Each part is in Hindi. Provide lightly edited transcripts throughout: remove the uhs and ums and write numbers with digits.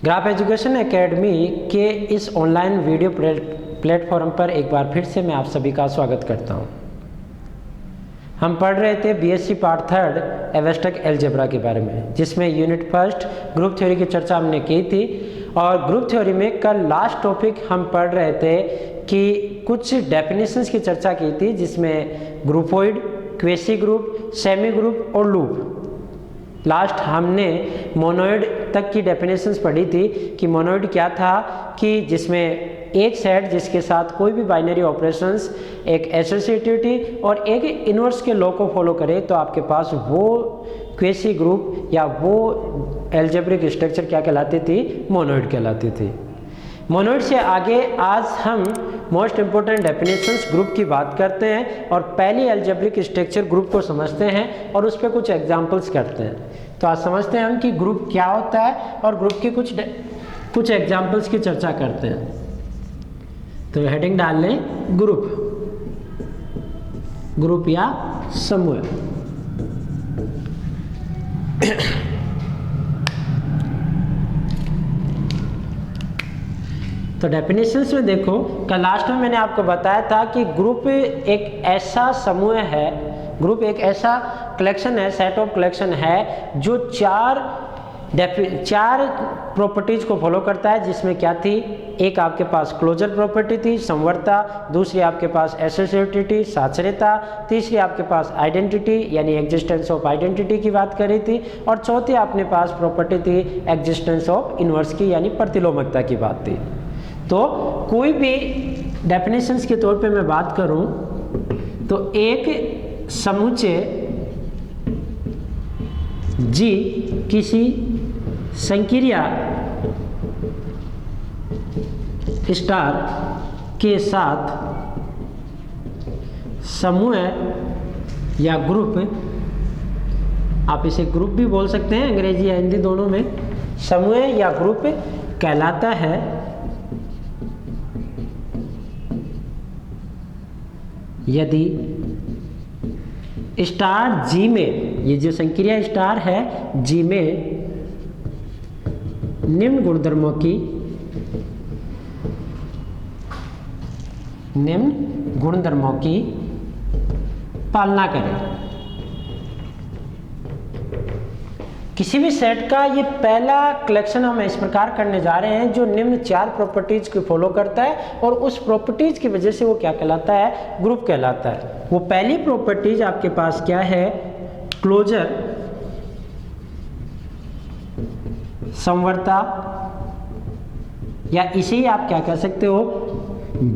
ग्राफ एजुकेशन एकेडमी के इस ऑनलाइन वीडियो प्लेटफॉर्म पर एक बार फिर से मैं आप सभी का स्वागत करता हूं। हम पढ़ रहे थे बीएससी पार्ट 3 एब्स्ट्रैक्ट अलजेब्रा के बारे में, जिसमें यूनिट फर्स्ट ग्रुप थ्योरी की चर्चा हमने की थी। और ग्रुप थ्योरी में कल लास्ट टॉपिक हम पढ़ रहे थे कि कुछ डेफिनेशंस की चर्चा की थी, जिसमें groupoid, quasi group, semi group और लूप। लास्ट हमने मोनोइड तक की डेफिनेशंस पढ़ी थी कि मोनोइड क्या था, कि जिसमें एक सेट जिसके साथ कोई भी बाइनरी ऑपरेशंस एक एसोसिएटिविटी और एक इनवर्स के लॉ को फॉलो करे तो आपके पास वो क्वेसी ग्रुप या वो एल्जेब्रिक स्ट्रक्चर क्या कहलाती थी, मोनोइड कहलाती थी। मोनोइड से आगे आज हम मोस्ट इंपोर्टेंट डेफिनेशंस ग्रुप की बात करते हैं और पहली एल्जेब्रिक स्ट्रक्चर ग्रुप को समझते हैं और उस पर कुछ एग्जांपल्स करते हैं। तो आज समझते हैं हम कि ग्रुप क्या होता है और ग्रुप के कुछ एग्जांपल्स की चर्चा करते हैं। तो हेडिंग डाल लें ग्रुप या समूह। तो डेफिनेशंस में देखो, कल लास्ट में मैंने आपको बताया था कि ग्रुप एक ऐसा समूह है, ग्रुप एक ऐसा कलेक्शन है, सेट ऑफ कलेक्शन है जो चार प्रॉपर्टीज को फॉलो करता है। जिसमें क्या थी, एक आपके पास क्लोजर प्रॉपर्टी थी, संवर्ता, दूसरी आपके पास एसोसिएटिविटी, साचर्यता, तीसरी आपके पास आइडेंटिटी यानी एग्जिस्टेंस ऑफ आइडेंटिटी की बात करी थी, और चौथी अपने पास प्रॉपर्टी थी एग्जिस्टेंस ऑफ इनवर्स की यानी प्रतिलोमकता की बात थी। तो कोई भी डेफिनेशंस के तौर पे मैं बात करूं तो एक समुच्चय G किसी संक्रिया स्टार के साथ समूह या ग्रुप, आप इसे ग्रुप भी बोल सकते हैं अंग्रेजी या हिंदी दोनों में, समूह या ग्रुप कहलाता है यदि स्टार G में, ये जो संक्रिया स्टार है G में निम्न गुणधर्मों की पालना करें। किसी भी सेट का ये पहला कलेक्शन हम इस प्रकार करने जा रहे हैं जो निम्न चार प्रॉपर्टीज को फॉलो करता है और उस प्रॉपर्टीज की वजह से वो क्या कहलाता है, ग्रुप कहलाता है। वो पहली प्रॉपर्टीज आपके पास क्या है, क्लोजर, संवर्ता, या इसे ही आप क्या कह सकते हो,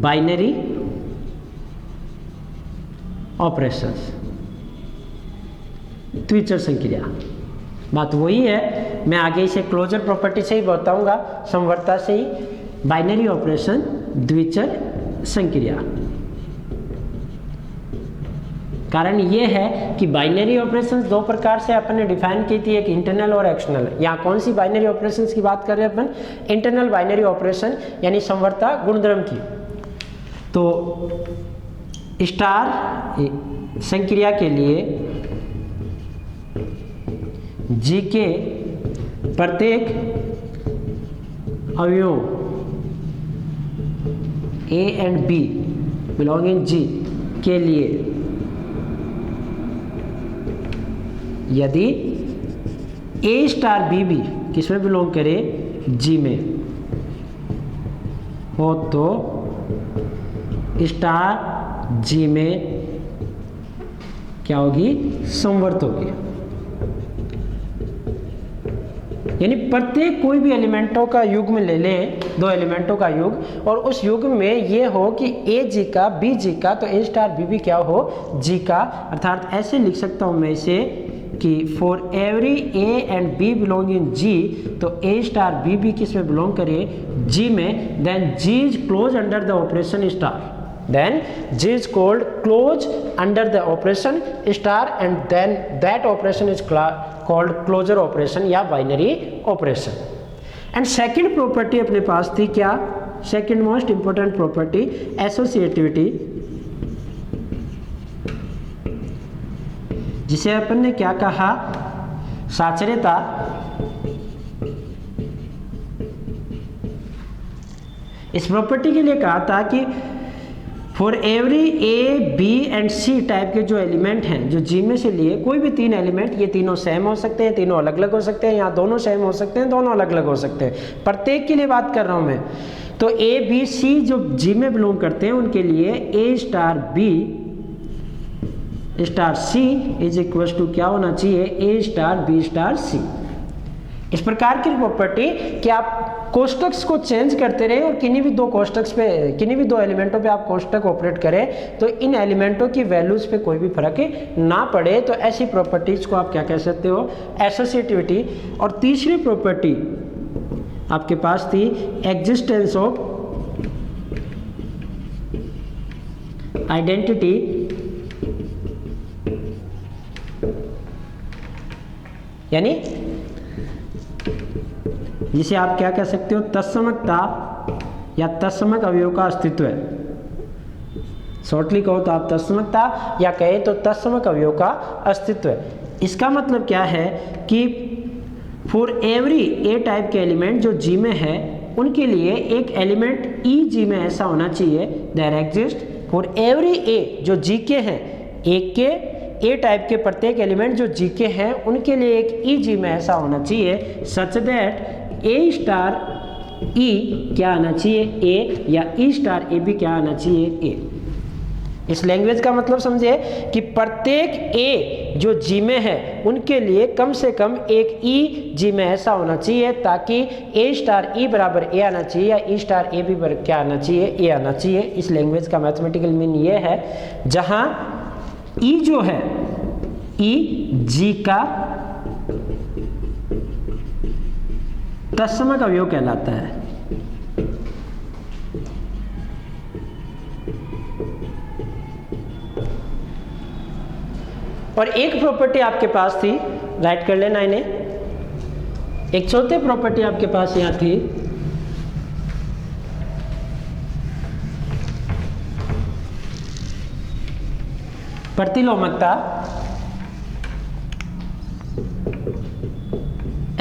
बाइनरी ऑपरेशंस, द्विचर संक्रिया। बात वही है, मैं आगे इसे क्लोजर प्रॉपर्टी से ही बताऊंगा, संवर्ता से ही, बाइनरी ऑपरेशन, द्विचर संक्रिया। कारण ये है कि बाइनरी ऑपरेशंस दो प्रकार से अपन ने डिफाइन की थी, एक इंटरनल और एक्सटर्नल। यहाँ कौन सी बाइनरी ऑपरेशंस की बात कर रहे हैं अपन, इंटरनल बाइनरी ऑपरेशन यानी संवर्ता गुणधर्म की। तो स्टार संक्रिया के लिए G के प्रत्येक अवयवों A and B belonging G के लिए यदि A स्टार B भी किसमें बिलोंग करे, G में हो तो स्टार G में क्या होगी, संवर्त होगी। यानी प्रत्येक कोई भी एलिमेंटों का युग्म ले लें, दो एलिमेंटों का युग्म, और उस युग्म में ये हो कि ए जी का बी जी का, तो ए स्टार बी भी क्या हो, जी का। अर्थात ऐसे लिख सकता हूं मैं इसे कि for every A and B belong in G, तो ए स्टार बी भी किस में बिलोंग करे, जी में, then G is close under the operation star, then G is called close under the operation star, and then that operation is called closure operation या binary operation। and second property अपने पास थी क्या, second most important property associativity, जिसे अपन ने क्या कहा, साचर्यता इस प्रॉपर्टी के लिए कहा था कि for every A B and C type के जो एलिमेंट हैं जो जी में से लिए, कोई भी 3 एलिमेंट, ये तीनों सेम हो सकते हैं, तीनों अलग अलग हो सकते हैं, यहाँ दोनों सेम हो सकते हैं, दोनों अलग अलग हो सकते हैं, प्रत्येक के लिए बात कर रहा हूँ मैं। तो ए बी सी जो जी में बिलोंग करते हैं उनके लिए A star B star C is equal to क्या होना चाहिए, A star B star C. इस प्रकार की प्रॉपर्टी कि आप कोष्टक को चेंज करते रहे और किन्हीं भी दो कोष्टक पे, किन्हीं भी दो एलिमेंटों पे आप कोष्टक ऑपरेट करें तो इन एलिमेंटों की वैल्यूज पे कोई भी फर्क ना पड़े, तो ऐसी प्रॉपर्टीज को आप क्या कह सकते हो, एसोसिएटिविटी। और तीसरी प्रॉपर्टी आपके पास थी एग्जिस्टेंस ऑफ आइडेंटिटी, यानी जिसे आप क्या कह सकते हो, तत्समकता या तत्समक अवयव का अस्तित्व है। शॉर्टली कहो तो आप तत्समकता या कहे तो तत्समक अवयव का अस्तित्व है। इसका मतलब क्या है कि फॉर एवरी ए टाइप के एलिमेंट जो जी में है उनके लिए एक एलिमेंट ई जी में ऐसा होना चाहिए, देयर एग्जिस्ट फॉर एवरी ए जो जी के हैं, एक के ए टाइप के प्रत्येक एलिमेंट जो जी के हैं उनके लिए एक ई जी में ऐसा होना चाहिए सच दैट ए स्टार ई क्या आना चाहिए, ए, या ई स्टार ए भी क्या आना चाहिए, ए। इस लैंग्वेज का मतलब समझे कि प्रत्येक ए जो जी में है उनके लिए कम से कम एक ई जी में ऐसा होना चाहिए ताकि ए स्टार ई बराबर ए आना चाहिए या ई स्टार ए भी बराबर क्या आना चाहिए, ए आना चाहिए। इस लैंग्वेज का मैथमेटिकल मीन ये है जहां ई जो है ई जी का तत्समक अवयव कहलाता है। और एक प्रॉपर्टी आपके पास थी, राइट कर लेना इन्हें, एक चौथी प्रॉपर्टी आपके पास यहां थी, प्रतिलोमकता,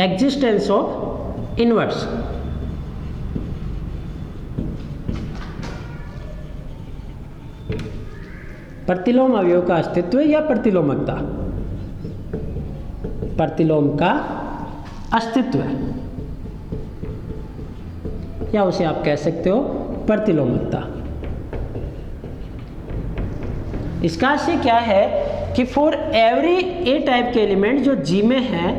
एग्जिस्टेंस ऑफ इनवर्स। प्रतिलोम अवयव का अस्तित्व या प्रतिलोमकता, प्रतिलोम का अस्तित्व है या उसे आप कह सकते हो प्रतिलोमकता। इसका आशय क्या है कि फॉर एवरी ए टाइप के एलिमेंट जो जी में है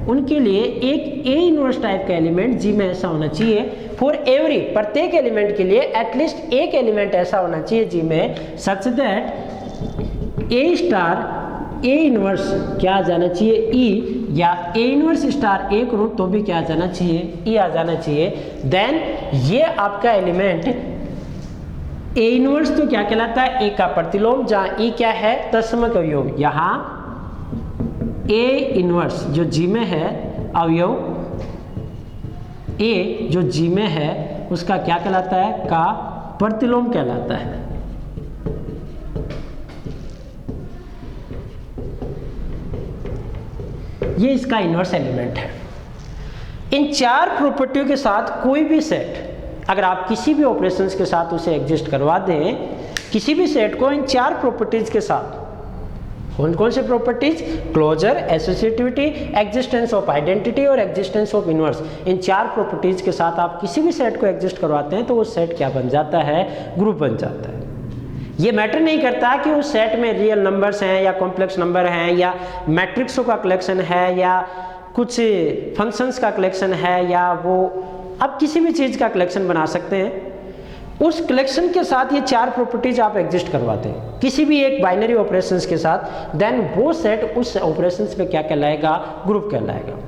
उनके लिए एक ए इनवर्स टाइप का एलिमेंट जी में ऐसा होना चाहिए। फॉर एवरी प्रत्येक एलिमेंट के लिए एटलीस्ट एक एलिमेंट ऐसा होना चाहिए जी में such that A star A inverse क्या आ जाना चाहिए, ई, या ए इनवर्स स्टार ए करूं तो भी क्या आ जाना चाहिए, ई आ जाना चाहिए। देन ये आपका एलिमेंट ए इनवर्स तो क्या कहलाता है, ए का प्रतिलोम, जहां ई क्या है, तत्समक अवयव। यहां ए इनवर्स जो जी में है अवयव ए जो जी में है उसका क्या कहलाता है, का प्रतिलोम कहलाता है। ये इसका इनवर्स एलिमेंट है। इन चार प्रॉपर्टियों के साथ कोई भी सेट अगर आप किसी भी ऑपरेशंस के साथ उसे एग्जिस्ट करवा दें, किसी भी सेट को इन चार प्रॉपर्टीज के साथ, कौन कौन से properties, closure, associativity, existence of identity और एग्जिस्टेंस ऑफ इनवर्स, इन चार प्रॉपर्टीज के साथ आप किसी भी सेट को एग्जिस्ट करवाते हैं तो वो सेट क्या बन जाता है, ग्रुप बन जाता है। ये मैटर नहीं करता कि उस सेट में रियल नंबर्स हैं या कॉम्प्लेक्स नंबर हैं या मैट्रिक्सों का कलेक्शन है या कुछ फंक्शंस का कलेक्शन है या वो आप किसी भी चीज़ का कलेक्शन बना सकते हैं। उस कलेक्शन के साथ ये चार प्रॉपर्टीज आप एग्जिस्ट करवाते हैं किसी भी एक बाइनरी ऑपरेशंस के साथ, देन वो सेट उस ऑपरेशंस पे क्या कहलाएगा, ग्रुप कहलाएगा।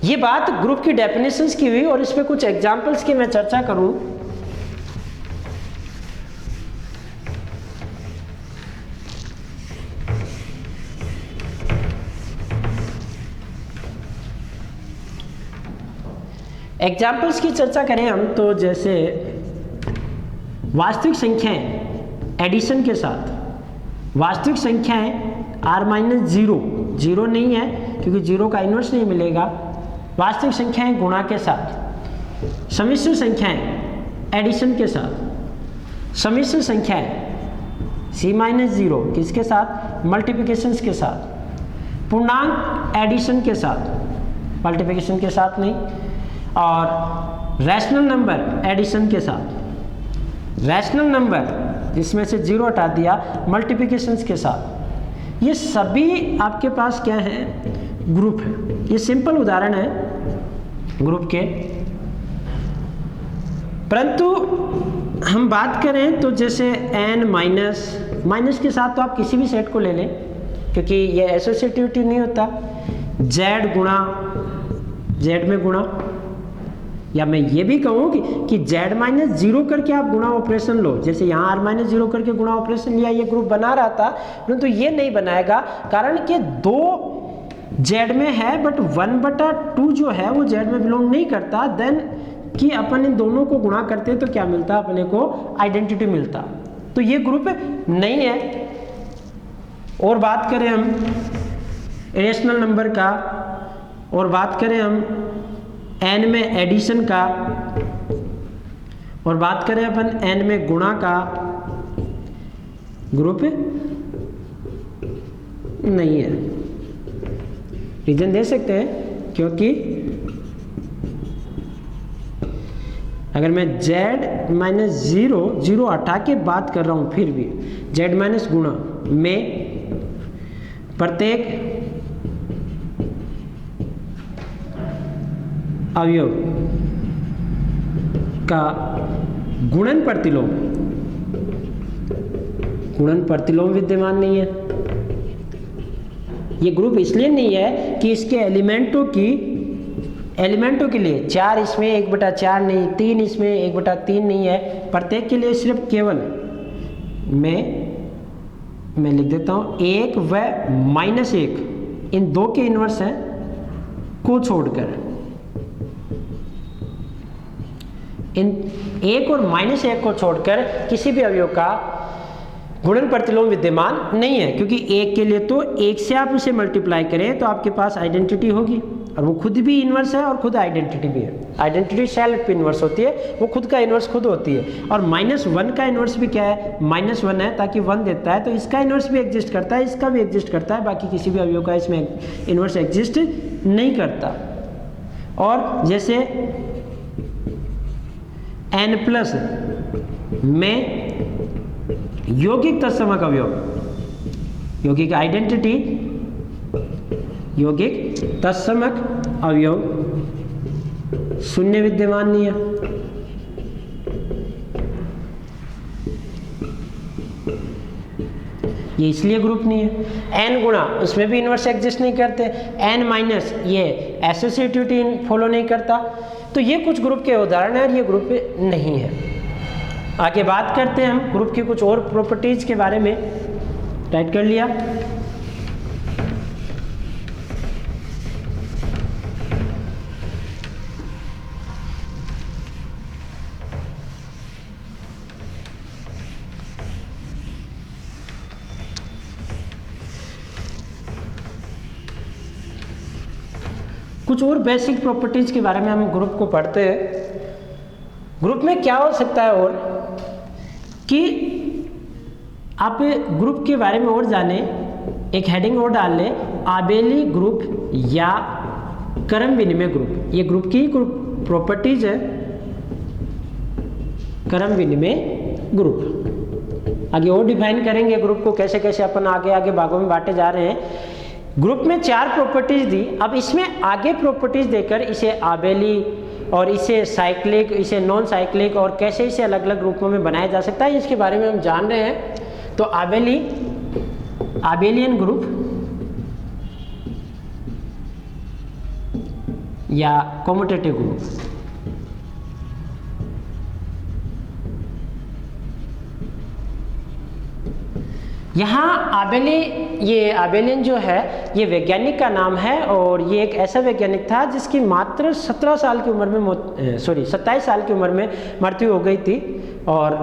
ये बात ग्रुप की डेफिनेशंस की हुई और इस पे कुछ एग्जांपल्स की मैं चर्चा करूं। एग्जाम्पल्स की चर्चा करें हम तो जैसे वास्तविक संख्याएं एडिशन के साथ, वास्तविक संख्याएं r-0 जीरो नहीं है क्योंकि जीरो का इनवर्स नहीं मिलेगा। वास्तविक संख्याएं गुणा के साथ, सम्मिश्र संख्याएं एडिशन के साथ, समिश्र संख्या है C-0 किसके साथ, मल्टीप्लिकेशंस के साथ, पूर्णांक एडिशन के साथ, मल्टीप्लिकेशन के साथ नहीं, और रैशनल नंबर एडिशन के साथ, रैशनल नंबर जिसमें से 0 हटा दिया मल्टीप्लिकेशंस के साथ। ये सभी आपके पास क्या है, ग्रुप है। ये सिंपल उदाहरण है ग्रुप के। परंतु हम बात करें तो जैसे n माइनस के साथ तो आप किसी भी सेट को ले लें, क्योंकि ये एसोसिएटिविटी नहीं होता। z गुणा z में गुणा, या मैं ये भी कहूँ कि z-0 करके आप गुणा ऑपरेशन लो, जैसे यहाँ r-0 करके गुणा ऑपरेशन लिया, ये ग्रुप बना रहा था, परंतु ये नहीं बनाएगा, कारण कि 2 z में है बट 1/2 जो है वो z में बिलोंग नहीं करता। देन कि अपन इन दोनों को गुणा करते तो क्या मिलता, अपने को आइडेंटिटी मिलता। तो ये ग्रुप नहीं है। और बात करें हम इरेशनल नंबर का, और बात करें हम n में एडिशन का, और बात करें अपन n में गुणा का, ग्रुप नहीं है। रीजन दे सकते हैं, क्योंकि अगर मैं z-0 हटा के बात कर रहा हूं, फिर भी z- गुणा में प्रत्येक अवयव का गुणन प्रतिलोम विद्यमान नहीं है। ये ग्रुप इसलिए नहीं है कि इसके एलिमेंटों के लिए 4 इसमें 1/4 नहीं, 3 इसमें 1/3 नहीं है। प्रत्येक के लिए सिर्फ केवल मैं लिख देता हूं 1 व -1 इन दो के इनवर्स हैं को छोड़कर, इन 1 और -1 को छोड़कर किसी भी अवयव का गुणन प्रतिलोम विद्यमान नहीं है। क्योंकि 1 के लिए तो 1 से आप उसे मल्टीप्लाई करें तो आपके पास आइडेंटिटी होगी, और वो खुद भी इन्वर्स है और खुद आइडेंटिटी भी है। आइडेंटिटी सेल्फ इन्वर्स होती है, वो खुद का इन्वर्स खुद होती है। और -1 का इन्वर्स भी क्या है, -1 है, ताकि 1 देता है, तो इसका इन्वर्स भी एग्जिस्ट करता है, इसका भी एग्जिस्ट करता है, बाकी किसी भी अवयव का इसमें इन्वर्स एग्जिस्ट नहीं करता। और जैसे n+ में यौगिक तत्समक अवयव, यौगिक आइडेंटिटी, यौगिक तत्समक अवयव 0 विद्यमान नहीं है। ये इसलिए ग्रुप नहीं है। n गुणा, उसमें भी इन्वर्स एग्जिस्ट नहीं करते। n- ये एसोसिएटिविटी फॉलो नहीं करता। तो ये कुछ ग्रुप के उदाहरण हैं और ये ग्रुप नहीं है। आगे बात करते हैं हम ग्रुप की कुछ और प्रॉपर्टीज के बारे में। टाइप कर लिया। कुछ और बेसिक प्रॉपर्टीज के बारे में हम ग्रुप को पढ़ते हैं। ग्रुप में क्या हो सकता है और कि आप ग्रुप के बारे में और जाने, एक हेडिंग और डाल लें, आबेली ग्रुप या क्रम विनिमय ग्रुप। ये ग्रुप की प्रॉपर्टीज है, क्रम विनिमय ग्रुप। आगे और डिफाइन करेंगे ग्रुप को, कैसे कैसे अपन आगे भागों में बांटे जा रहे हैं। ग्रुप में 4 प्रॉपर्टीज दी। अब इसमें आगे प्रॉपर्टीज देकर इसे आबेली और इसे साइक्लिक, इसे नॉन साइक्लिक और कैसे इसे अलग अलग रूपों में बनाया जा सकता है, इसके बारे में हम जान रहे हैं। तो आबेलियन ग्रुप या कम्यूटेटिव ग्रुप। यहाँ आबेलियन जो है ये वैज्ञानिक का नाम है, और ये एक ऐसा वैज्ञानिक था जिसकी मात्र 27 साल की उम्र में मृत्यु हो गई थी। और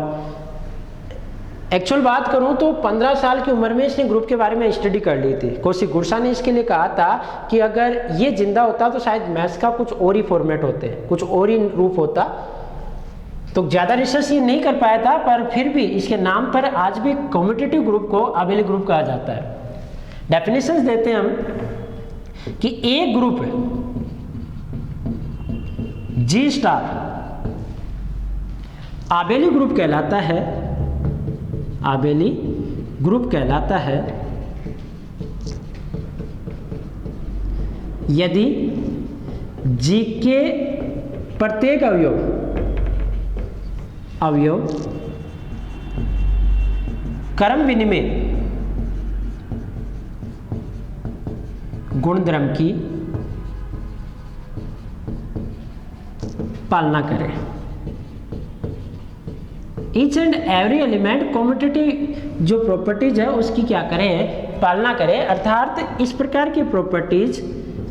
एक्चुअल बात करूँ तो 15 साल की उम्र में इसने ग्रुप के बारे में स्टडी कर ली थी। कोसी गुरसा ने इसके लिए कहा था कि अगर ये जिंदा होता तो शायद मैथ्स का कुछ और ही फॉर्मेट होते, कुछ और ही रूप होता। तो ज़्यादा रिसर्च ये नहीं कर पाया था, पर फिर भी इसके नाम पर आज भी कम्यूटेटिव ग्रुप को अबेली ग्रुप कहा जाता है। डेफिनेशंस देते हैं हम कि एक ग्रुप है जी स्टार आबेली ग्रुप कहलाता है, आबेली ग्रुप कहलाता है यदि जी के प्रत्येक अवयव क्रम विनिमय गुणधर्म की पालना करें। Each and every element commutative जो प्रॉपर्टीज है उसकी क्या करें, पालना करें। अर्थात इस प्रकार की प्रॉपर्टीज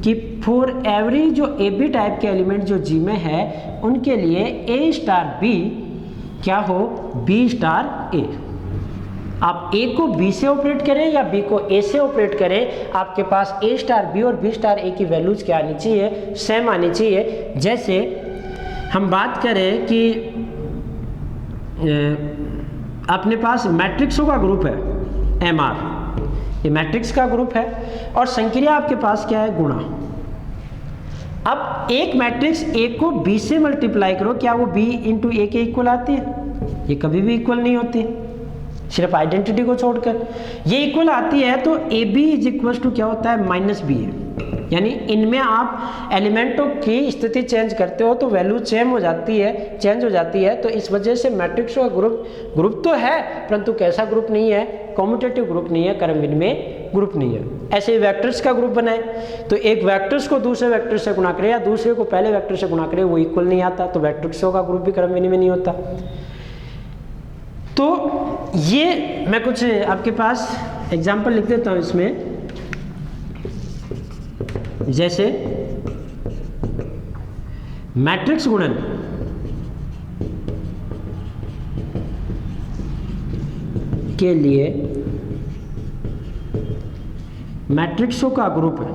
कि फॉर एवरी जो ए बी टाइप के एलिमेंट जो जी में है उनके लिए ए स्टार बी क्या हो, बी स्टार ए। आप ए को बी से ऑपरेट करें या बी को ए से ऑपरेट करें, आपके पास ए स्टार बी और बी स्टार ए की वैल्यूज क्या आनी चाहिए, सेम आनी चाहिए। जैसे हम बात करें कि अपने पास मैट्रिक्सों का ग्रुप है एम आर, ये मैट्रिक्स का ग्रुप है और संक्रिया आपके पास क्या है, गुणा। अब एक मैट्रिक्स ए को बी से मल्टीप्लाई करो, क्या वो बी इंटू ए के इक्वल आती है? ये कभी भी इक्वल नहीं होती, सिर्फ आइडेंटिटी को छोड़कर। ये इक्वल आती है तो A B is equal to क्या होता है, माइनस बी है। यानी इनमें आप एलिमेंटों की स्थिति चेंज करते हो तो वैल्यू चेंज हो जाती है। तो इस वजह से मैट्रिक्सों का ग्रुप तो है परंतु कैसा ग्रुप नहीं है, कम्यूटेटिव ग्रुप नहीं है, क्रम विनिमय ग्रुप नहीं है। ऐसे ही वेक्टर्स का ग्रुप बनाए तो एक वेक्टर्स को दूसरे वेक्टर से गुणा करे या दूसरे को पहले वेक्टर से गुणा करे, वो इक्वल नहीं आता, तो मैट्रिक्सों का ग्रुप भी क्रम विनिमय नहीं होता। तो ये मैं कुछ आपके पास एग्जाम्पल लिख देता हूँ इसमें। जैसे मैट्रिक्स गुणन के लिए मैट्रिक्सों का ग्रुप है,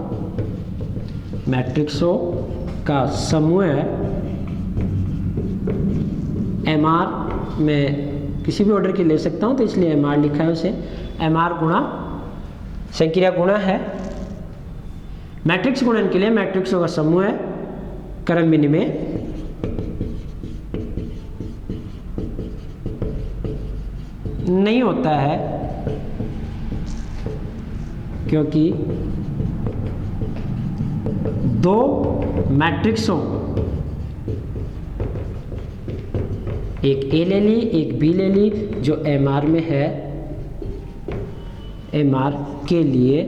मैट्रिक्सों का समूह है। एम आर में किसी भी ऑर्डर की ले सकता हूं तो इसलिए एम आर लिखा है उसे। एम आर गुणा संक्रिया गुणा है। मैट्रिक्स गुणन के लिए मैट्रिक्सों का समूह है, क्रम विनिमय नहीं होता है क्योंकि दो मैट्रिक्सों, एक ए ले ली एक बी ले ली, जो एम आर में है, एम आर के लिए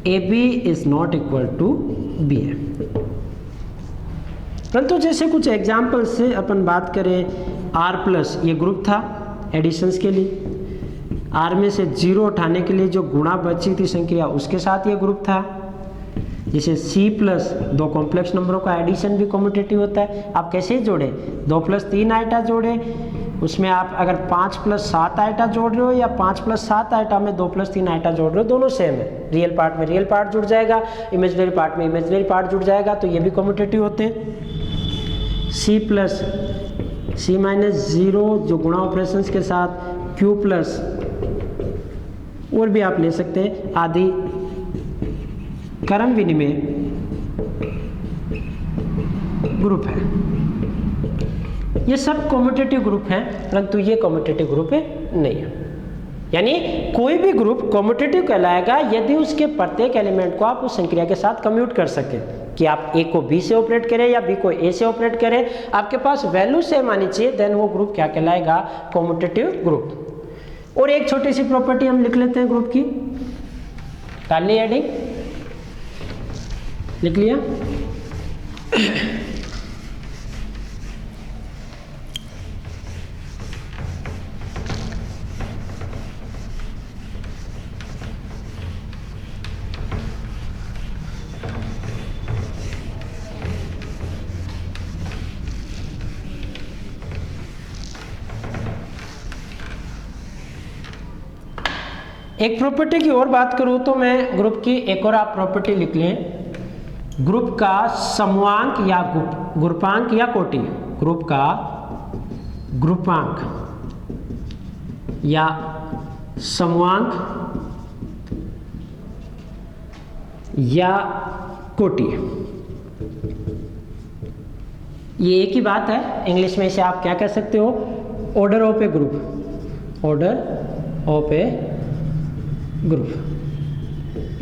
A B is not equal to B है। परंतु जैसे कुछ एग्जाम्पल से अपन बात करें, आर प्लस ये ग्रुप था एडिशंस के लिए, आर में से 0 उठाने के लिए जो गुणा बची थी संक्रिया उसके साथ ये ग्रुप था। जैसे सी प्लस 2 कॉम्प्लेक्स नंबरों का एडिशन भी कम्यूटेटिव होता है। आप कैसे जोड़े, 2 + 3 आइटा जोड़े, उसमें आप अगर 5 + 7 आइटा जोड़ रहे हो या 5 + 7 आइटा में 2 + 3 आइटा जोड़ रहे हो, दोनों सेम है। रियल पार्ट में रियल पार्ट जुड़ जाएगा, इमेजिनरी पार्ट में इमेजिनरी पार्ट जुड़ जाएगा, तो ये भी कम्यूटेटिव होते हैं। सी प्लस सी माइनस 0 जो गुणा ऑपरेशंस के साथ, क्यू प्लस और भी आप ले सकते हैं आदि क्रम विनिमय ग्रुप है। ये सब कम्यूटेटिव ग्रुप हैं, परंतु ये कम्यूटेटिव ग्रुप नहीं है। यानी कोई भी ग्रुप कम्यूटेटिव कहलाएगा यदि उसके प्रत्येक एलिमेंट को आप उस संक्रिया के साथ कम्यूट कर सकें, कि आप ए को बी से ऑपरेट करें या बी को ए से ऑपरेट करें, आपके पास वैल्यू सेम आनी चाहिए, देन वो ग्रुप क्या कहलाएगा, कम्यूटेटिव ग्रुप। और एक छोटी सी प्रॉपर्टी हम लिख लेते हैं ग्रुप की, कार्ली एडिंग लिख लिया। एक प्रॉपर्टी की और बात करूं तो मैं ग्रुप की एक और आप प्रॉपर्टी लिख लें, ग्रुप का समूहांक या ग्रुपांक या कोटि, ग्रुप का ग्रुपांक या समूहांक या कोटि, ये एक ही बात है। इंग्लिश में इसे आप क्या कह सकते हो, order of A group, order of A group,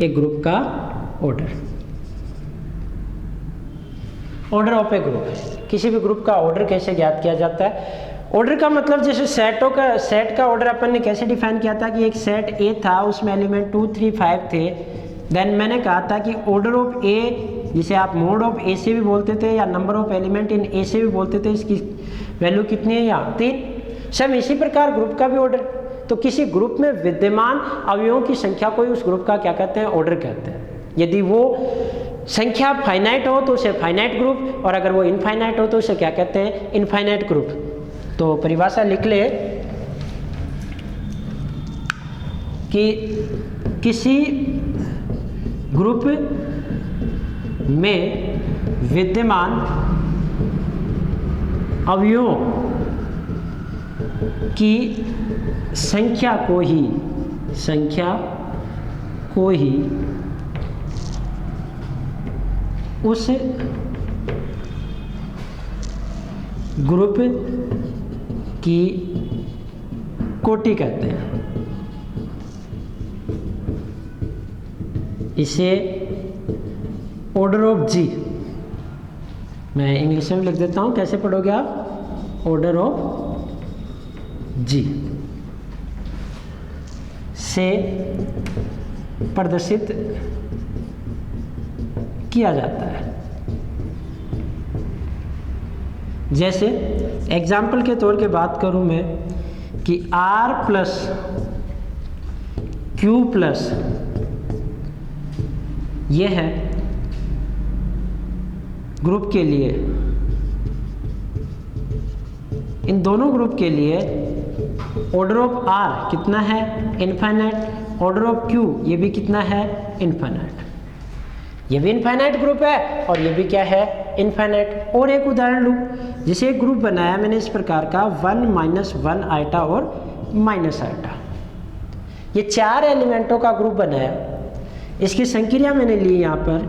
एक ग्रुप का order, order of A group. किसी भी ग्रुप का ऑर्डर कैसे ज्ञात किया जाता है? ऑर्डर का मतलब जैसे सेट का ऑर्डर अपन ने कैसे डिफाइन किया था कि एक सेट ए था, उसमें एलिमेंट 2 3 5 थे। देन मैंने कहा था कि ऑर्डर ऑफ ए, जिसे आप मोड ऑफ ए से भी बोलते थे या नंबर ऑफ एलिमेंट इन ए से भी बोलते थे, इसकी वैल्यू कितनी है यहाँ 3। सेम इसी प्रकार ग्रुप का भी ऑर्डर, तो किसी ग्रुप में विद्यमान अवयवों की संख्या को ही उस ग्रुप का क्या कहते हैं, ऑर्डर कहते हैं। यदि वो संख्या फाइनाइट हो तो उसे फाइनाइट ग्रुप, और अगर वो इनफाइनाइट हो तो उसे क्या कहते हैं, इनफाइनाइट ग्रुप। तो परिभाषा लिख ले कि किसी ग्रुप में विद्यमान अवयवों की संख्या को ही उस ग्रुप की कोटि कहते हैं। इसे ऑर्डर ऑफ जी, मैं इंग्लिश में लिख देता हूँ, कैसे पढ़ोगे आप, ऑर्डर ऑफ जी से प्रदर्शित किया जाता है। जैसे एग्जाम्पल के तौर पे बात करूं मैं कि R प्लस Q प्लस ये है ग्रुप के लिए, इन दोनों ग्रुप के लिए ऑर्डर ऑफ R कितना है, इनफाइनाइट, ऑर्डर ऑफ Q ये भी कितना है, इनफाइनाइट। ये भी इनफाइनाइट ग्रुप है और ये भी क्या है, इनफाइनाइट। और एक उदाहरण लूँ, जैसे एक ग्रुप बनाया मैंने इस प्रकार का 1 -1 आइटा और माइनस आइटा, ये 4 एलिमेंटों का ग्रुप बनाया। इसकी संक्रिया मैंने ली यहाँ पर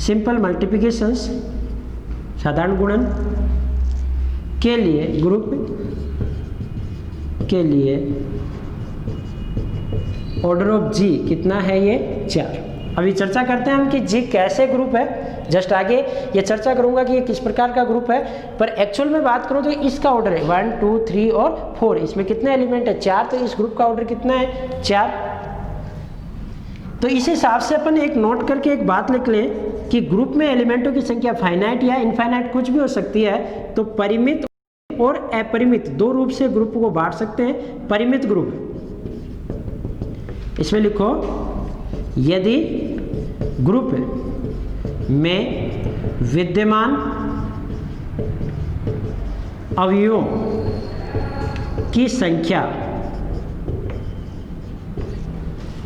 सिंपल मल्टीप्लिकेशंस, साधारण गुणन के लिए, ग्रुप के लिए ऑर्डर ऑफ जी कितना है, ये 4। अभी चर्चा करते हैं हम कि जी कैसे ग्रुप है, जस्ट आगे ये चर्चा करूंगा कि ये किस प्रकार का ग्रुप है। पर एक्चुअल में बात करूं तो इसका ऑर्डर है 1 2 3 और 4, इसमें कितने एलिमेंट है, 4, तो इस ग्रुप का ऑर्डर कितना है, 4। तो इस हिसाब से अपन एक नोट करके एक बात लिख लें कि ग्रुप में एलिमेंटों की संख्या फाइनाइट या इनफाइनाइट कुछ भी हो सकती है। तो परिमित और अपरिमित दो रूप से ग्रुप को बांट सकते हैं। परिमित ग्रुप, इसमें लिखो यदि ग्रुप में विद्यमान अवयवों की संख्या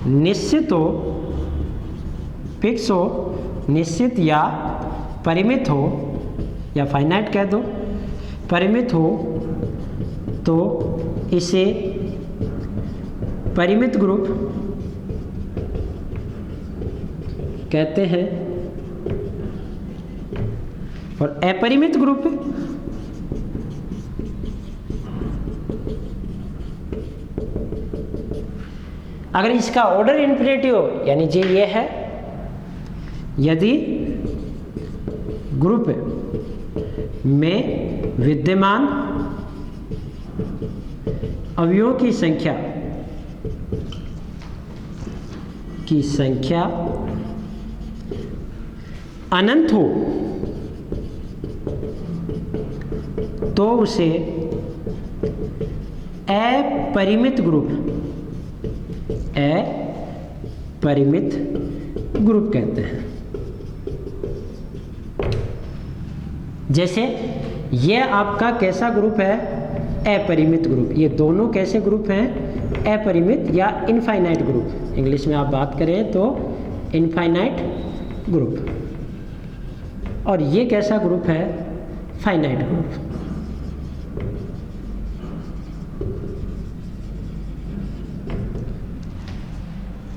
निश्चित हो, फिक्स हो, निश्चित या परिमित हो, या फाइनाइट कह दो, परिमित हो, तो इसे परिमित ग्रुप कहते हैं। और अपरिमित ग्रुप अगर इसका ऑर्डर इन्फिनिटी हो, यानी जी ये है, यदि ग्रुप में विद्यमान अवयवों की संख्या अनंत हो तो उसे अपरिमित ग्रुप कहते हैं। जैसे ये आपका कैसा ग्रुप है, अपरिमित ग्रुप। ये दोनों कैसे ग्रुप हैं, अपरिमित या इनफाइनाइट ग्रुप। इंग्लिश में आप बात करें तो इनफाइनाइट ग्रुप। और ये कैसा ग्रुप है, फाइनाइट ग्रुप।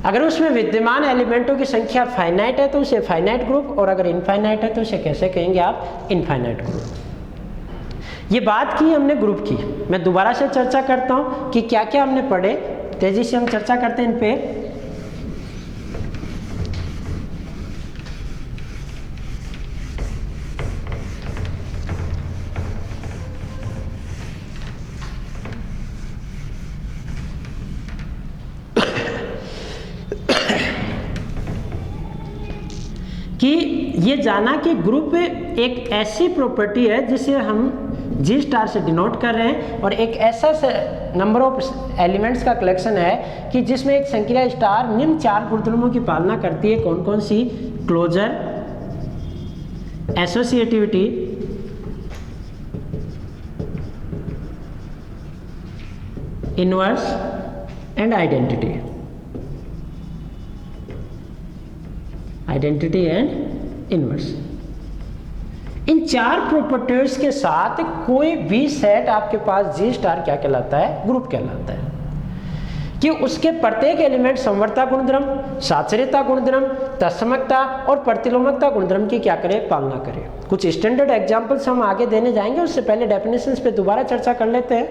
अगर उसमें विद्यमान एलिमेंटों की संख्या फाइनाइट है तो उसे फाइनाइट ग्रुप, और अगर इनफाइनाइट है तो उसे कैसे कहेंगे आप? Infinite group. ये बात की हमने ग्रुप की। मैं दोबारा से चर्चा करता हूं कि क्या क्या हमने पढ़े, तेजी से हम चर्चा करते हैं इन पे। कि ये जाना कि ग्रुप एक ऐसी प्रॉपर्टी है जिसे हम जी स्टार से डिनोट कर रहे हैं, और एक ऐसा नंबर ऑफ एलिमेंट्स का कलेक्शन है कि जिसमें एक संख्या स्टार निम्न 4 गुणधर्मों की पालना करती है। कौन कौन सी? Closure, associativity, inverse and identity. Identity and inverse. इन 4 प्रॉपर्टीज के साथ कोई भी सेट आपके पास जी स्टार क्या कहलाता है? ग्रुप कहलाता है। कि उसके प्रत्येक एलिमेंट समवर्ता गुणधर्म, साचर्यता गुणधर्म, तत्समकता और प्रतिलोमकता गुणधर्म की क्या करे? पालना करे। कुछ स्टैंडर्ड एग्जांपल्स हम आगे देने जाएंगे, उससे पहले डेफिनेशंस पे दोबारा चर्चा कर लेते हैं।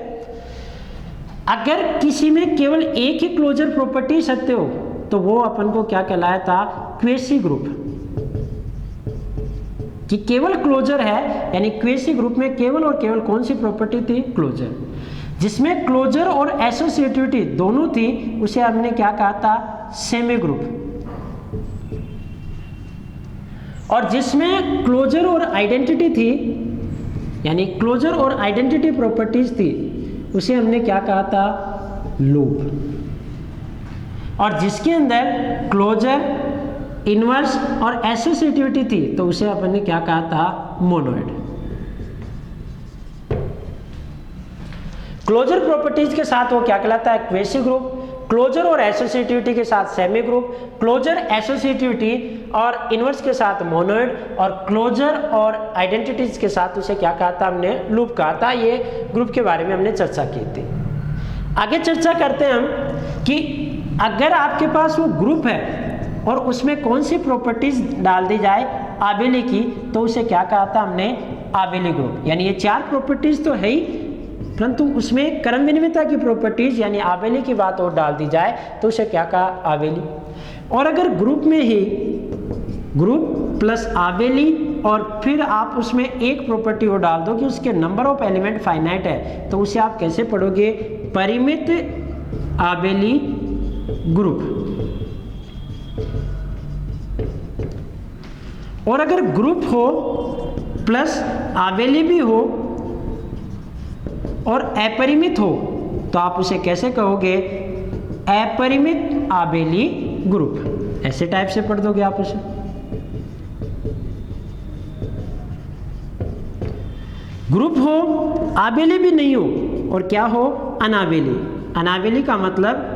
अगर किसी में केवल एक ही क्लोजर प्रॉपर्टी सत्य हो तो वो अपन को क्या कहलाया था? Quasi group. कि केवल क्लोजर है, यानी क्वेसी ग्रुप में केवल और केवल कौन सी प्रॉपर्टी थी? क्लोजर। जिसमें क्लोजर और एसोसिएटिविटी दोनों थी उसे हमने क्या कहा था? Semi group. और जिसमें क्लोजर और आइडेंटिटी थी, यानी क्लोजर और आइडेंटिटी प्रॉपर्टीज थी, उसे हमने क्या कहा था? लूप। और जिसके अंदर क्लोजर, इनवर्स और एसोसिएटिविटी थी तो उसे अपन ने क्या कहा था? मोनोइड। क्लोजर प्रॉपर्टीज के साथ वो क्या कहलाता है? Quasi group. क्लोजर और एसोसिएटिविटी के साथ सेमी ग्रुप। क्लोजर, एसोसिएटिविटी और इनवर्स के साथ मोनोइड। और क्लोजर और आइडेंटिटीज के साथ उसे क्या कहा था? हमने लूप कहा था। ये ग्रुप के बारे में हमने चर्चा की थी। आगे चर्चा करते हैं हम कि अगर आपके पास वो ग्रुप है और उसमें कौन सी प्रॉपर्टीज डाल दी जाए आबेली की, तो उसे क्या कहा था हमने? आबेली ग्रुप। यानी ये 4 प्रॉपर्टीज तो है ही, परंतु उसमें क्रम विनिमयता की प्रॉपर्टीज यानी आबेली की बात और डाल दी जाए तो उसे क्या कहा? आबेली। और अगर ग्रुप में ही ग्रुप प्लस आबेली और फिर आप उसमें एक प्रॉपर्टी और डाल दो कि उसके नंबर ऑफ एलिमेंट फाइनाइट है, तो उसे आप कैसे पढ़ोगे? परिमित आबेली ग्रुप। और अगर ग्रुप हो प्लस आबेली भी हो और अपरिमित हो तो आप उसे कैसे कहोगे? अपरिमित आबेली ग्रुप। ऐसे टाइप से पढ़ दोगे आप उसे। ग्रुप हो, आबेली भी नहीं हो, और क्या हो? अनाबेली। अनाबेली का मतलब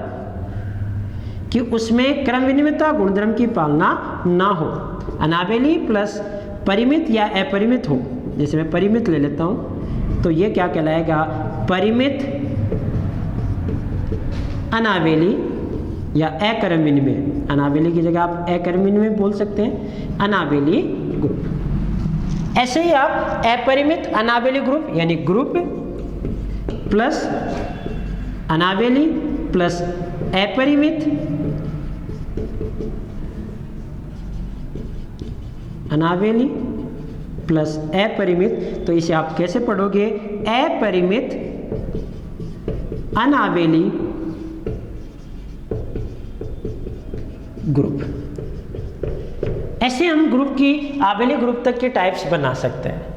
कि उसमें क्रम विनिमयता गुणधर्म की पालना ना हो। अनाबेली प्लस परिमित या अपरिमित हो, जैसे मैं परिमित ले लेता हूं तो ये क्या कहलाएगा? परिमित अनाबेली या अक्रम विनिमय। अनाबेली की जगह आप अक्रम विनिमय बोल सकते हैं। अनाबेली ग्रुप। ऐसे ही आप अपरिमित अनाबेली ग्रुप यानी ग्रुप प्लस अनाबेली प्लस अपरिमित अनाबेली प्लस अपरिमित, तो इसे आप कैसे पढ़ोगे? अपरिमित अनाबेली ग्रुप। ऐसे हम ग्रुप की आबेली ग्रुप तक के टाइप्स बना सकते हैं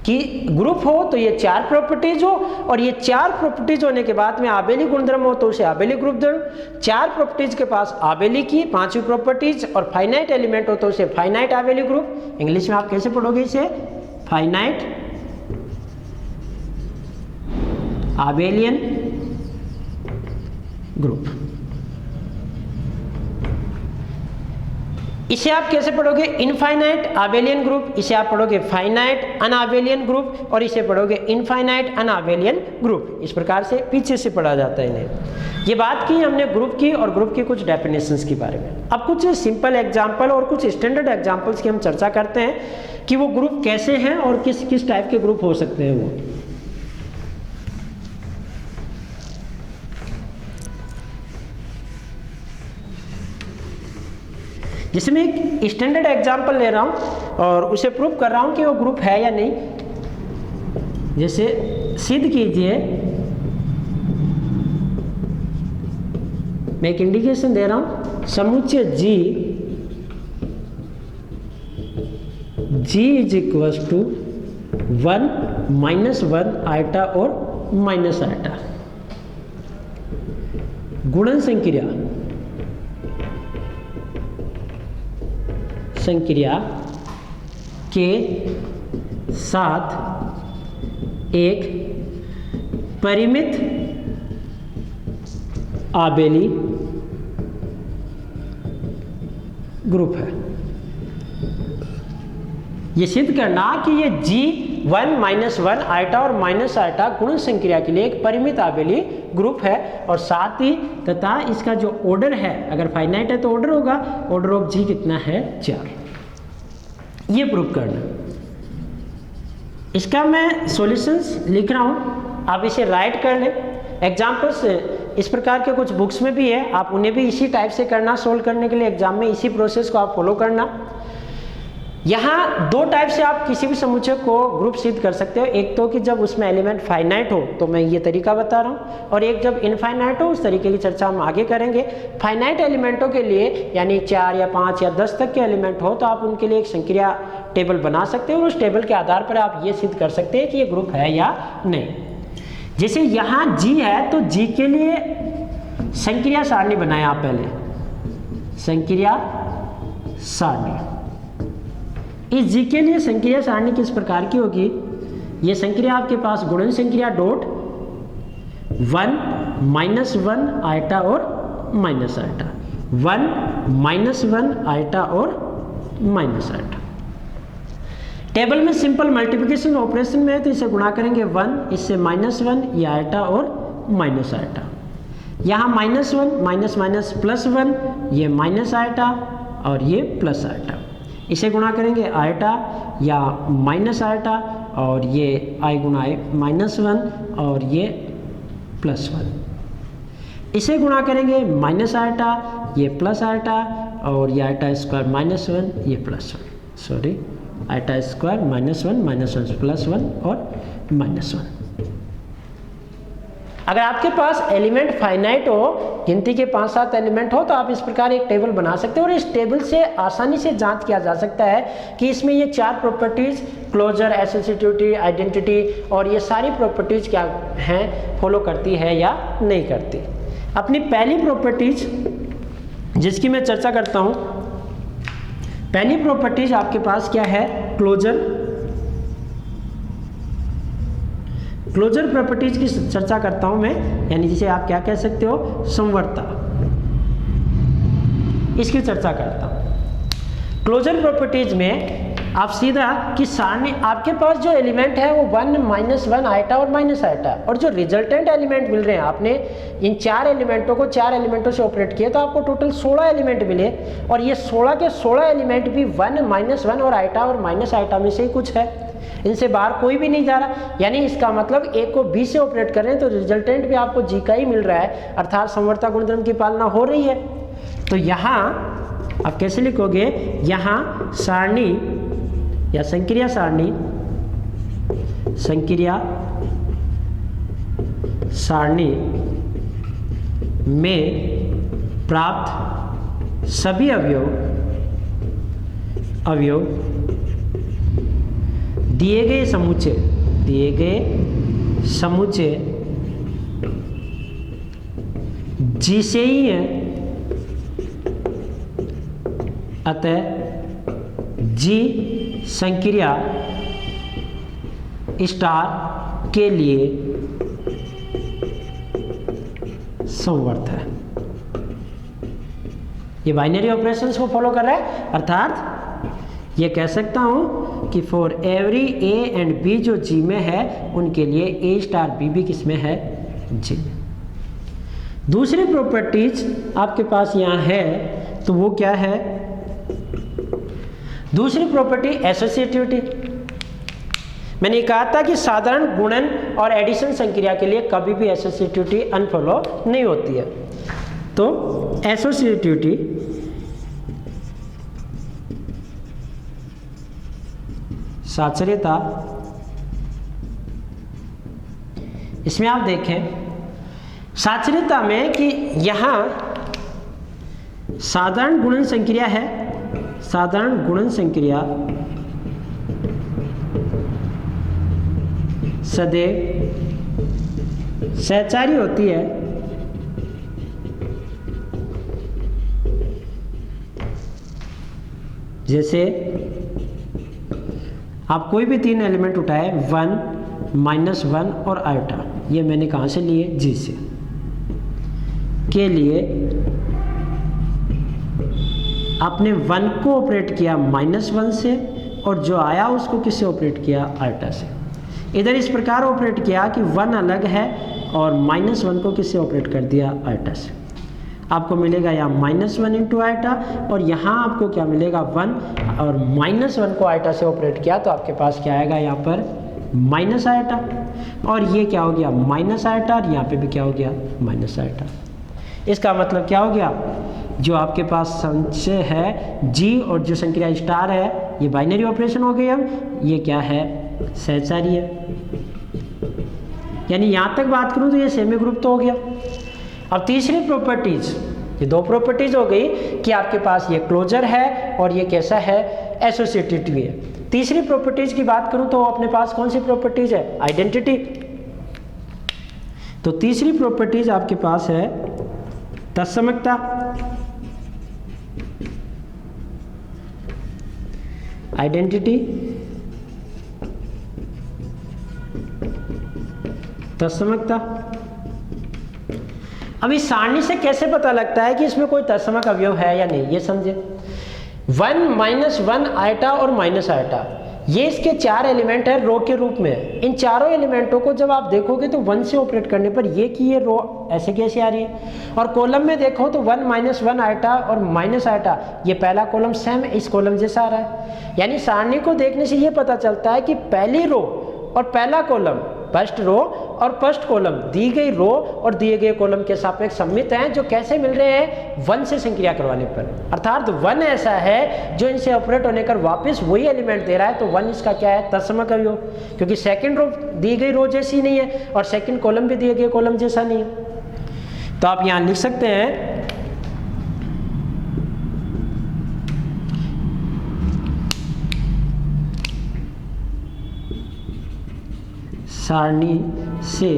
कि ग्रुप हो तो ये 4 प्रॉपर्टीज हो, और ये 4 प्रॉपर्टीज होने के बाद में आबेली गुणधर्म हो तो उसे आबेली ग्रुप धर्म। 4 प्रॉपर्टीज के पास आबेली की 5वीं प्रॉपर्टीज और फाइनाइट एलिमेंट हो तो उसे फाइनाइट आबेली ग्रुप। इंग्लिश में आप कैसे पढ़ोगे इसे? Finite abelian group. इसे आप कैसे पढ़ोगे, इनफाइनाइट आबेलियन ग्रुप, इसे आप पढ़ोगे फाइनाइट अनआबेलियन ग्रुप, और इसे पढ़ोगे इनफाइनाइट अनआबेलियन ग्रुप। इस प्रकार से पीछे से पढ़ा जाता है इन्हें। ये बात की हमने ग्रुप की और ग्रुप की कुछ डेफिनेशंस के बारे में। अब कुछ सिंपल एग्जांपल और कुछ स्टैंडर्ड एग्जांपल्स की हम चर्चा करते हैं कि वो ग्रुप कैसे हैं और किस किस टाइप के ग्रुप हो सकते हैं वो। जिसमें एक स्टैंडर्ड एग्जांपल ले रहा हूं और उसे प्रूव कर रहा हूं कि वो ग्रुप है या नहीं। जैसे सिद्ध कीजिए, मैं एक इंडिकेशन दे रहा हूं, समुच्चय G is equal to 1 -1 iota और माइनस आइटा। गुणन संक्रिया के साथ एक परिमित आबेली ग्रुप है। ये सिद्ध करना कि ये G1 -1 आइटा और माइनस आइटा गुणन संक्रिया के लिए एक परिमित आबेली ग्रुप है, और साथ ही तथा इसका जो ऑर्डर है, अगर फाइनाइट है तो ऑर्डर होगा, ऑर्डर ऑफ G कितना है 4। ये प्रूव करना। इसका मैं सॉल्यूशंस लिख रहा हूं, आप इसे राइट कर लें। एग्जाम्पल्स इस प्रकार के कुछ बुक्स में भी है, आप उन्हें भी इसी टाइप से करना, सोल्व करने के लिए एग्जाम में इसी प्रोसेस को आप फॉलो करना। यहाँ दो टाइप से आप किसी भी समुच्चय को ग्रुप सिद्ध कर सकते हो। एक तो कि जब उसमें एलिमेंट फाइनाइट हो, तो मैं ये तरीका बता रहा हूँ, और एक जब इनफाइनाइट हो, उस तरीके की चर्चा हम आगे करेंगे। फाइनाइट एलिमेंटों के लिए, यानी 4 या 5 या 10 तक के एलिमेंट हो, तो आप उनके लिए एक संक्रिया टेबल बना सकते हो, और उस टेबल के आधार पर आप ये सिद्ध कर सकते हैं कि ये ग्रुप है या नहीं। जैसे यहाँ G है, तो G के लिए संक्रिया सारणी बनाए आप पहले, संक्रिया सारणी। इस G के लिए संक्रिया सारणी किस प्रकार की होगी, ये संक्रिया आपके पास गुणन संक्रिया डॉट 1 -1 आइटा और माइनस आइटा, 1 -1 आइटा और माइनस आइटा। टेबल में सिंपल मल्टीप्लिकेशन ऑपरेशन में है, तो इसे गुणा करेंगे 1, इससे -1, ये आइटा और माइनस आइटा। यहाँ -1 माइनस माइनस +1, ये माइनस आइटा और ये प्लस आइटा। इसे गुणा करेंगे आइटा या माइनस आइटा, और ये आई गुणा आई -1 और ये +1। इसे गुणा करेंगे माइनस आइटा, ये प्लस आइटा, और ये आइटा स्क्वायर -1, ये +1, सॉरी आइटा स्क्वायर -1 -1 +1 और -1। अगर आपके पास एलिमेंट फाइनाइट हो, गिनती के 5-7 एलिमेंट हो, तो आप इस प्रकार एक टेबल बना सकते हो, और इस टेबल से आसानी से जांच किया जा सकता है कि इसमें ये 4 प्रॉपर्टीज, क्लोजर, एसोसिएटिविटी, आइडेंटिटी, और ये सारी प्रॉपर्टीज क्या हैं, फॉलो करती है या नहीं करती। अपनी पहली प्रॉपर्टीज जिसकी मैं चर्चा करता हूं, पहली प्रॉपर्टीज आपके पास क्या है, क्लोजर। क्लोजर प्रॉपर्टीज की चर्चा करता हूं मैं, यानी जिसे आप क्या कह सकते हो, समवर्तता, इसकी चर्चा करता हूं। क्लोजर प्रॉपर्टीज में आप सीधा कि सारणी, आपके पास जो एलिमेंट है वो 1 -1 आइटा और माइनस आइटा, और जो रिजल्टेंट एलिमेंट मिल रहे हैं, आपने इन 4 एलिमेंटों को 4 एलिमेंटों से ऑपरेट किए, तो आपको टोटल 16 एलिमेंट मिले, और ये 16 के 16 एलिमेंट भी 1 -1 और आइटा और माइनस आइटा में से ही कुछ है, इनसे बाहर कोई भी नहीं जा रहा। यानी इसका मतलब A को B से ऑपरेट कर रहे हैं, तो रिजल्टेंट भी आपको G का ही मिल रहा है, अर्थात समवर्तता गुणधर्म की पालना हो रही है। तो यहाँ आप कैसे लिखोगे, यहाँ सारणी या संक्रिया सारणी, संक्रिया सारणी में प्राप्त सभी अवयव दिए गए समुच्चय G से ही है, अतः G संक्रिया स्टार के लिए समवर्त है। ये बाइनरी ऑपरेशंस को फॉलो कर रहा है, अर्थात ये कह सकता हूँ कि for every A and B जो जी में है उनके लिए ए स्टार बी भी किस में है, जी में। दूसरी प्रॉपर्टीज आपके पास यहाँ है तो वो क्या है, दूसरी प्रॉपर्टी एसोसिएटिविटी। मैंने कहा था कि साधारण गुणन और एडिशन संक्रिया के लिए कभी भी एसोसिएटिविटी अनफॉलो नहीं होती है। तो एसोसिएटिविटी साचर्यता, इसमें आप देखें साचर्यता में कि यहाँ साधारण गुणन संक्रिया है, साधारण गुणन संक्रिया सदैव सहचारी होती है, जैसे आप कोई भी तीन एलिमेंट उठाए 1, -1 और आयोटा, ये मैंने कहाँ से लिए, जी से, के लिए आपने 1 को ऑपरेट किया -1 से और जो आया उसको किससे ऑपरेट किया, आयोटा से। इधर इस प्रकार ऑपरेट किया कि 1 अलग है और -1 को किससे ऑपरेट कर दिया, आयोटा से। आपको मिलेगा यहाँ -1 इंटू आयोटा और यहाँ आपको क्या मिलेगा 1, और -1 को आयोटा से ऑपरेट किया तो आपके पास क्या आएगा यहाँ पर माइनस आयोटा, और ये क्या हो गया माइनस आयोटा, और यहाँ पे भी क्या हो गया माइनस आयोटा। इसका मतलब क्या हो गया, जो आपके पास संचय है जी और जो संक्रिया स्टार है ये बाइनरी ऑपरेशन हो गई, अब ये क्या है सहचारी है। यानी यहाँ तक बात करूँ तो ये सेमी ग्रुप तो हो गया। अब तीसरी प्रॉपर्टीज, ये दो प्रॉपर्टीज हो गई कि आपके पास ये क्लोजर है और ये कैसा है एसोसिएटिविटी है। तीसरी प्रॉपर्टीज की बात करूं तो अपने पास कौन सी प्रॉपर्टीज है, आइडेंटिटी। तो तीसरी प्रॉपर्टीज आपके पास है तत्समकता, आइडेंटिटी, तत्समकता। अब इस सारणी से कैसे पता लगता है कि इसमें कोई तत्समक अवयव है या नहीं, ये समझे। 1, -1 आयोटा और माइनस आयोटा, ये इसके 4 एलिमेंट है रो के रूप में। इन चारों एलिमेंटों को जब आप देखोगे तो 1 से ऑपरेट करने पर ये कि ये रो ऐसे कैसे आ रही है, और कॉलम में देखो तो 1, -1 आयोटा और माइनस आयोटा, ये पहला कॉलम सेम इस कॉलम जैसा आ रहा है। यानी सारणी को देखने से ये पता चलता है कि पहली रो और पहला कॉलम, फर्स्ट रो और फर्स्ट कॉलम दी गई रो और दिए गए कॉलम के सापेक्ष सममित हैं, जो कैसे मिल रहे हैं 1 से संक्रिया करवाने पर। अर्थात 1 ऐसा है जो इनसे ऑपरेट होने कर वापस वही एलिमेंट दे रहा है, तो 1 इसका क्या है तत्समक अवयव, क्योंकdem सेकंड रो दी गई रो जैसी नहीं है और सेकंड कॉलम भी दिए गए कॉलम जैसा नहीं है। तो आप यहां लिख सकते हैं सारणी से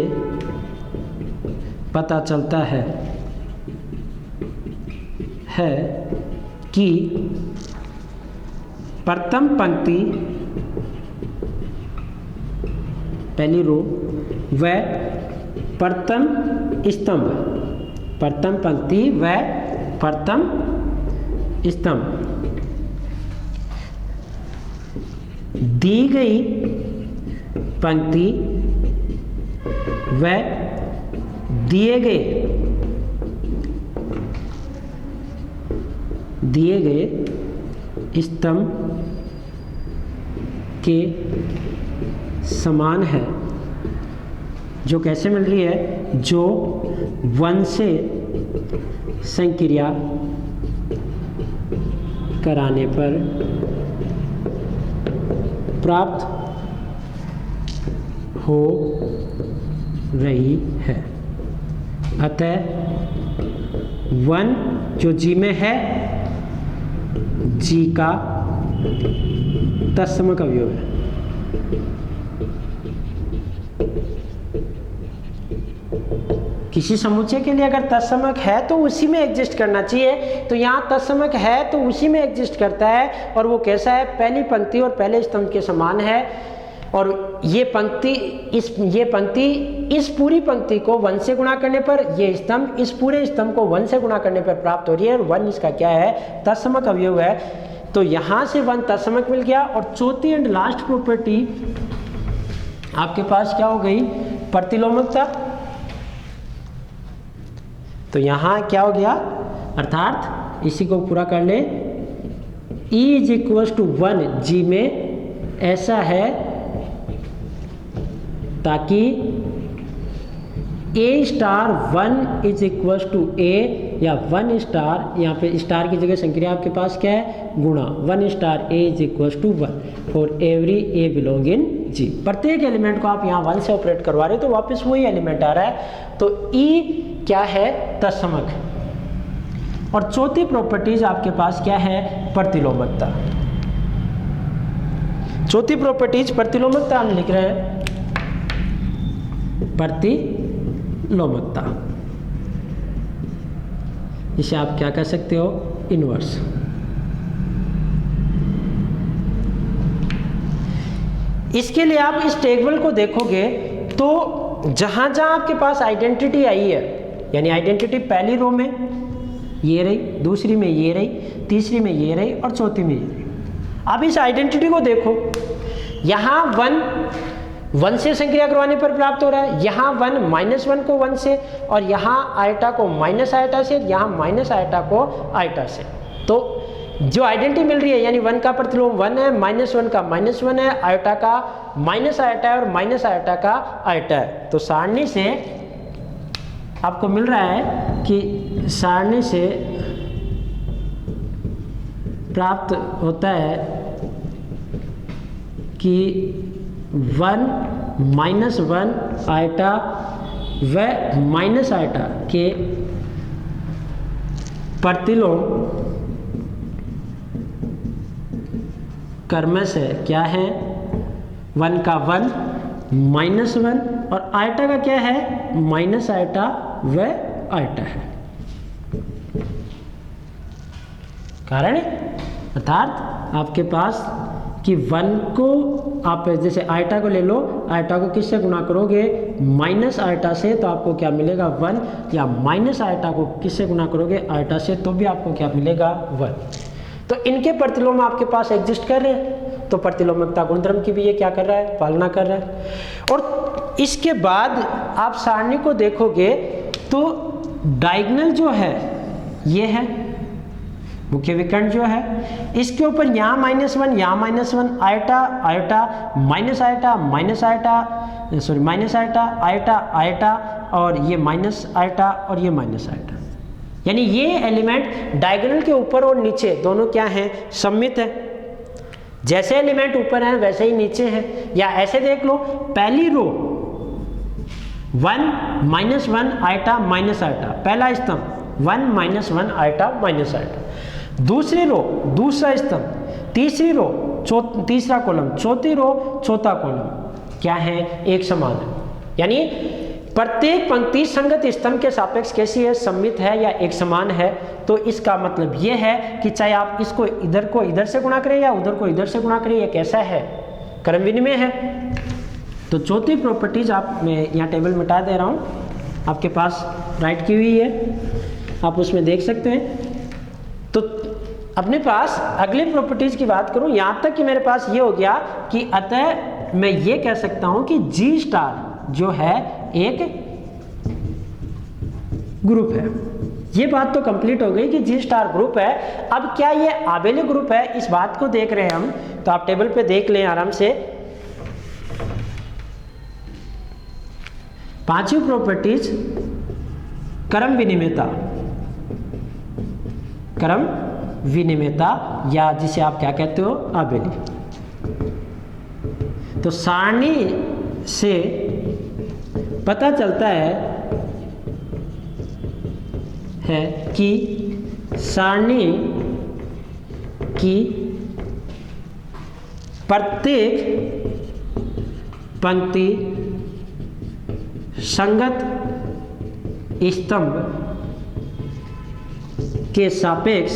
पता चलता है कि प्रथम पंक्ति पहली रो व प्रथम स्तंभ, प्रथम पंक्ति व प्रथम स्तंभ दी गई पंक्ति व दिए गए स्तंभ के समान है, जो कैसे मिल रही है, जो 1 से संक्रिया कराने पर प्राप्त हो रही है। अतः 1 जो जी में है जी का तत्समक अवयव है। किसी समुच्चय के लिए अगर तत्समक है तो उसी में एग्जिस्ट करना चाहिए, तो यहाँ तत्समक है तो उसी में एग्जिस्ट करता है, और वो कैसा है, पहली पंक्ति और पहले स्तंभ के समान है, और ये पंक्ति इस पूरी पंक्ति को 1 से गुणा करने पर, ये स्तंभ इस पूरे स्तंभ को 1 से गुणा करने पर प्राप्त हो रही है, और 1 इसका क्या है, तत्समक अवयव है। तो यहाँ से 1 तत्समक मिल गया। और चौथी एंड लास्ट प्रॉपर्टी आपके पास क्या हो गई, प्रतिलोमकता। तो यहाँ क्या हो गया, अर्थात इसी को पूरा कर ले, E = 1 G में ऐसा है ताकि A स्टार 1 = A या 1 स्टार, यहाँ पे स्टार की जगह संक्रिया आपके पास क्या है, गुणा 1 star A = 1 for every A belong in G। प्रत्येक एलिमेंट को आप यहाँ 1 से ऑपरेट करवा रहे हो तो वापस वही एलिमेंट आ रहा है। तो E क्या है, तत्समक। और चौथी प्रॉपर्टीज आपके पास क्या है, प्रतिलोमकता। चौथी प्रॉपर्टीज प्रतिलोमकता हम लिख रहे हैं, प्रतिलोमकता, इसे आप क्या कह सकते हो, इनवर्स। इसके लिए आप इस टेबल को देखोगे तो जहां जहां आपके पास आइडेंटिटी आई है, यानी आइडेंटिटी पहली रो में ये रही, दूसरी में ये रही, तीसरी में ये रही और चौथी में ये रही। अब इस आइडेंटिटी को देखो, यहाँ 1 से संक्रिया करवाने पर प्राप्त हो रहा है, यहाँ 1 -1 को 1 से, और यहाँ आयटा को माइनस आयटा से, यहाँ माइनस आयटा को आयटा से। तो जो आइडेंटिटी मिल रही है, यानी 1 का प्रतिलोम 1 है, -1 का -1 है, आयटा का माइनस आयटा है और माइनस आयटा का आयटा है। तो सारणी से आपको मिल रहा है कि सारणी से प्राप्त होता है कि 1 -1 आयटा व माइनस आयटा के प्रतिलोम क्रमश है क्या है, 1 का 1 -1 और आयटा का क्या है, माइनस आयटा व आयटा है। कारण अर्थात आपके पास कि 1 को आप जैसे आयटा को ले लो, आयटा को किससे गुणा करोगे, माइनस आयटा से, तो आपको क्या मिलेगा 1, या माइनस आयटा को किससे गुणा करोगे, आयटा से, तो भी आपको क्या मिलेगा 1। तो इनके प्रतिलोम आपके पास एग्जिस्ट कर रहे हैं, तो प्रतिलोमकता गुणधर्म की भी ये क्या कर रहा है, पालना कर रहा है। और इसके बाद आप सारणी को देखोगे तो डायगोनल जो है ये है मुख्य विकर्ण जो है, इसके ऊपर यहाँ -1 यहाँ -1 eta eta minus eta minus eta sorry minus eta eta eta और ये माइनस आयटा और ये माइनस आयटा, यानी ये एलिमेंट डायगोनल के ऊपर और नीचे दोनों क्या हैं, सममित है। जैसे एलिमेंट ऊपर है वैसे ही नीचे है। या ऐसे देख लो, पहली रो 1 -1 आयटा माइनस आयटा, पहला स्तंभ 1 -1 आयटा माइनस आयटा, दूसरी रो दूसरा स्तंभ, तीसरी रो तीसरा कॉलम, चौथी रो चौथा कॉलम क्या है, एक समान है। यानी प्रत्येक पंक्ति संगत स्तंभ के सापेक्ष कैसी है, सममित है या एक समान है। तो इसका मतलब यह है कि चाहे आप इसको इधर से गुणा करें या उधर को इधर से गुणा करें, यह कैसा है, क्रम विनिमय है। तो चौथी प्रॉपर्टीज आप मैं यहाँ टेबल मिटा दे रहा हूँ, आपके पास राइट की हुई है, आप उसमें देख सकते हैं। तो अपने पास अगली प्रॉपर्टीज की बात करूँ, यहाँ तक कि मेरे पास ये हो गया कि अतः मैं ये कह सकता हूँ कि जी स्टार जो है एक ग्रुप है। ये बात तो कंप्लीट हो गई कि जी स्टार ग्रुप है। अब क्या ये आबेले ग्रुप है, इस बात को देख रहे हैं हम। तो आप टेबल पे देख लें आराम से। पांचवी प्रॉपर्टीज, क्रम विनिमयता, क्रम विनिमयता या जिसे आप क्या कहते हो, आबेली। तो सारणी से पता चलता है कि सारणी की प्रत्येक पंक्ति संगत स्तंभ के सापेक्ष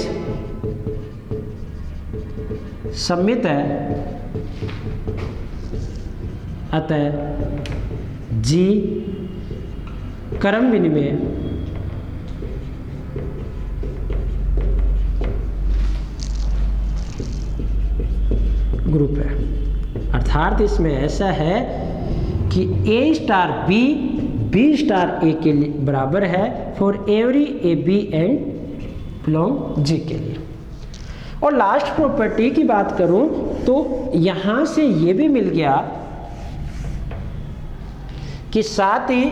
सममित है, अतः G क्रम विनिमय ग्रुप है। अर्थात इसमें ऐसा है कि A star B B star A के लिए बराबर है for every A B and belong G के लिए। और लास्ट प्रॉपर्टी की बात करूं तो यहां से ये भी मिल गया कि साथ ही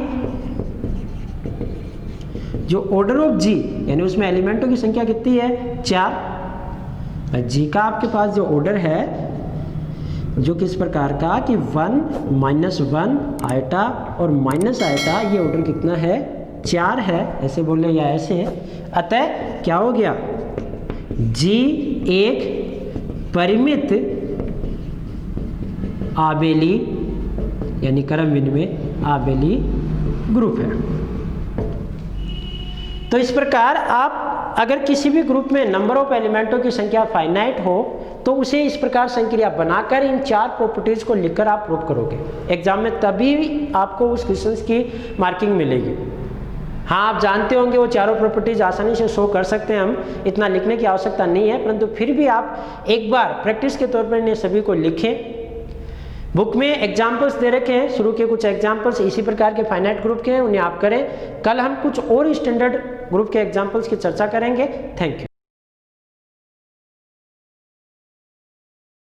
जो ऑर्डर ऑफ G यानी उसमें एलिमेंटों की संख्या कितनी है 4। G का आपके पास जो ऑर्डर है जो किस प्रकार का कि 1 -1 आयटा और माइनस आयटा, ये ऑर्डर कितना है 4 है, ऐसे बोले या ऐसे। अतः क्या हो गया G एक परिमित आबेली यानी क्रम विनिमय आबेली ग्रुप है। तो इस प्रकार आप अगर किसी भी ग्रुप में नंबर ऑफ एलिमेंटों की संख्या फाइनाइट हो तो उसे इस प्रकार संक्रिया बनाकर इन 4 प्रॉपर्टीज को लिखकर आप प्रूव करोगे एग्जाम में, तभी आपको उस क्वेश्चंस की मार्किंग मिलेगी। हाँ, आप जानते होंगे वो चारों प्रॉपर्टीज आसानी से शो कर सकते हैं, हम इतना लिखने की आवश्यकता नहीं है, परंतु फिर भी आप एक बार प्रैक्टिस के तौर पर इन्हें सभी को लिखें। बुक में एग्जाम्पल्स दे रखे हैं, शुरू के कुछ एग्जाम्पल्स इसी प्रकार के फाइनाइट ग्रुप के हैं, उन्हें आप करें। कल हम कुछ और स्टैंडर्ड ग्रुप के एग्जाम्पल्स की चर्चा करेंगे। Thank you.